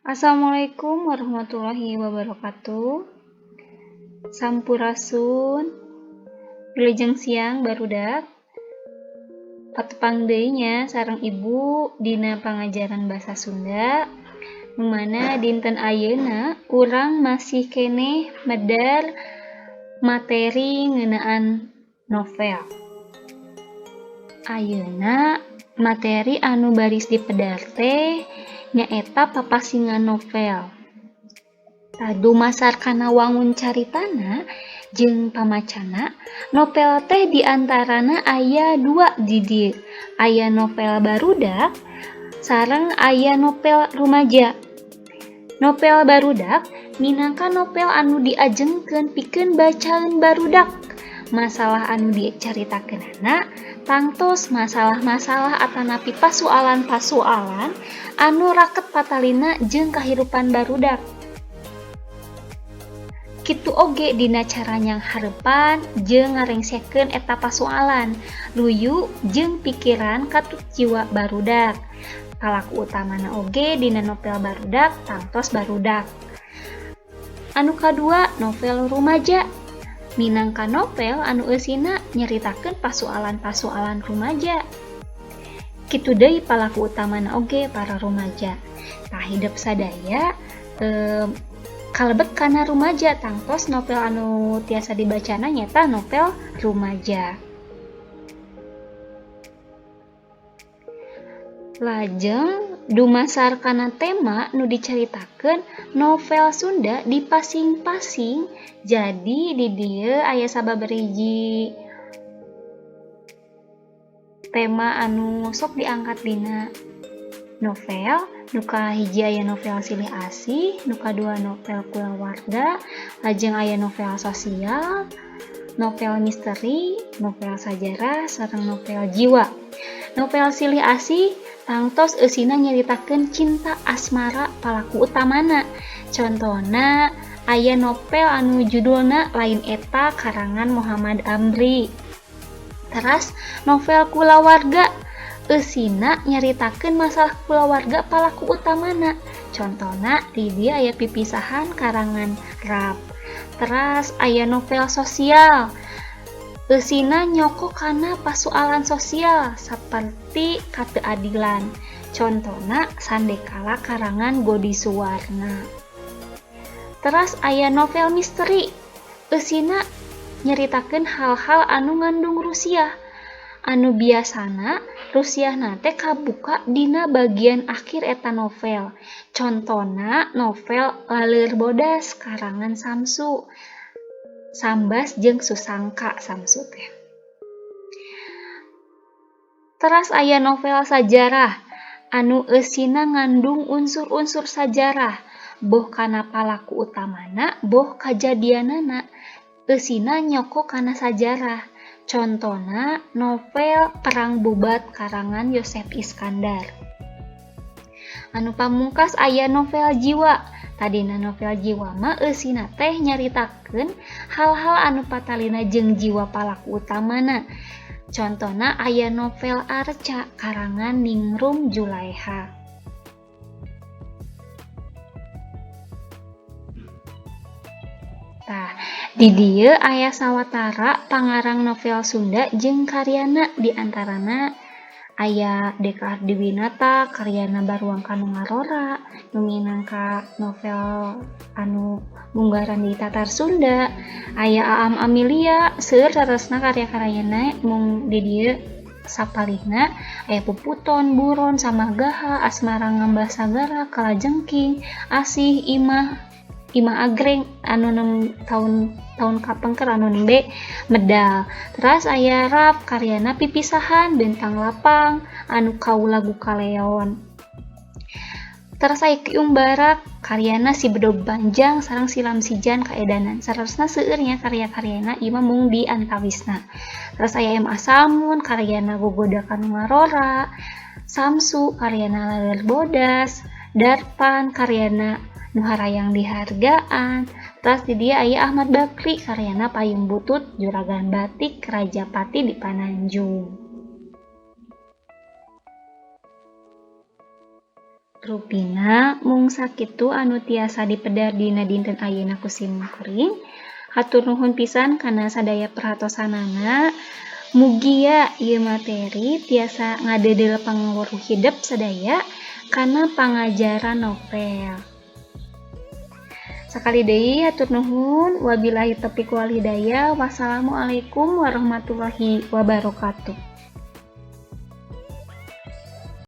Assalamualaikum warahmatullahi wabarakatuh. Sampurasun, wilujeng siang barudak. Patepang deui nya sareng Ibu dina pangajaran basa Sunda. Nu mana dinten ayeuna urang masih keneh medar materi ngeunaan novel. Ayeuna materi anu baris dipedar teh nyaeta papasingan novel. Dumasar kana wangun caritana jeung pamacana, novel teh diantarana aya 2 di dieu. Aya novel barudak sareng aya novel rumaja. Novel barudak minangka novel anu diajengkeun pikeun bacaan barudak. Masalah anu dicaritakeunana tangtos masalah-masalah atanapi pasualan-pasualan anu raket patalina jeung kahirupan barudak. Kitu oge dina cara nyang hareupan jeung ngarengsekeun eta pasualan, luyu jeung pikiran katut jiwa barudak. Palaku utamana oge dina novel barudak tangtos barudak. Anu kadua, novel rumaja. Minangka novel anu eusina nyaritakeun pasualan-pasualan rumaja. Kitu deui palaku utamana oge para rumaja. Tah hideep sadaya kalebet kana rumaja tangtos novel anu tiasa dibacana nyata novel rumaja. Lajeng dumasar kana tema nu dicaritakeun novel Sunda dipasing-pasing. Jadi di dieu aya sababaraha tema anu sok diangkat dina novel. Nu kahiji aya novel silih asih, nu kadua novel kulawarga, lajeng aya novel sosial, novel misteri, novel sajarah, sareng novel jiwa. Novel silih asih tangtos eusina nyaritakeun cinta asmara palaku utamana. Contona aya novel anu judulna lain eta karangan Muhammad Amri. Teras novel kulawarga eusina nyaritakeun masalah kulawarga palaku utamana. Contona di dieu aya pipisahan karangan Rap. Teras aya novel sosial. Eusina nyoko kana pasualan sosial saperti kateuadilan. Contona Sandekala karangan Godi Suwarna. Teras aya novel misteri. Eusina nyaritakeun hal-hal anu ngandung rusiah. Anu biasana rusiahna teh kabuka dina bagian akhir eta novel. Contona novel Laleur Bodas karangan Samsu. Sambas jeung Susangka Samsu teh. Teras aya novel sajarah anu eusina ngandung unsur-unsur sajarah, boh kana palaku utamana, boh kajadianana. Eusina nyoko kana sajarah. Contona novel Perang Bubat karangan Yosef Iskandar. Anu pamungkas aya novel jiwa. Tadina novel jiwa mah eusina teh nyaritakeun hal-hal anu patalina jeung jiwa palaku utamana. Contona aya novel Arca karangan Ningrum Julaiha. Tah, di dieu aya sawatara pangarang novel Sunda jeung karyana diantarana aya Deka Ardiwinata karyana Baruang Kanu Ngarora nu minangka novel anu munggaran di Tatar Sunda. Aya Aam Amelia seueur saresna karya-karyana mung di dieu sapalihna aya Puputon, Buron, Samagaha, Asmara Ngambah Sagara, Kalajengking, Asih, Imah Agreng anu tahun kapengker anu nembe medal. Teras aya Rap karyana Pipisahan, Bentang Lapang anu kaula Gukaleon. Teras aya Ki Umbarak karyana Si Bedog Banjang sareng Silam Sijan Kaedanan. Saresna seueur nya karya-karyana ieu mah mung di antawisna. Teras aya M.A. Samun karyana Gogoda Kanu Ngarora, Samsu karyana Laleur Bodas, Darpan karyana Nu Harayang Dihargaan. Teras di dia aya Ahmad Bakri karyana Payung Butut Juragan Batik Rajapati di Pananjung. Rupina mung sakitu anu tiasa dipedar dina dinten ayeuna ku simkuring. Hatur nuhun pisan kana sadaya perhatosanana. Mugia ieu materi tiasa ngadedel pangaruh hidup sadaya kana pangajaran novel. Sakali deui hatur nuhun. Wabillahi taufiq wal hidayah. Wassalamualaikum warahmatullahi wabarakatuh.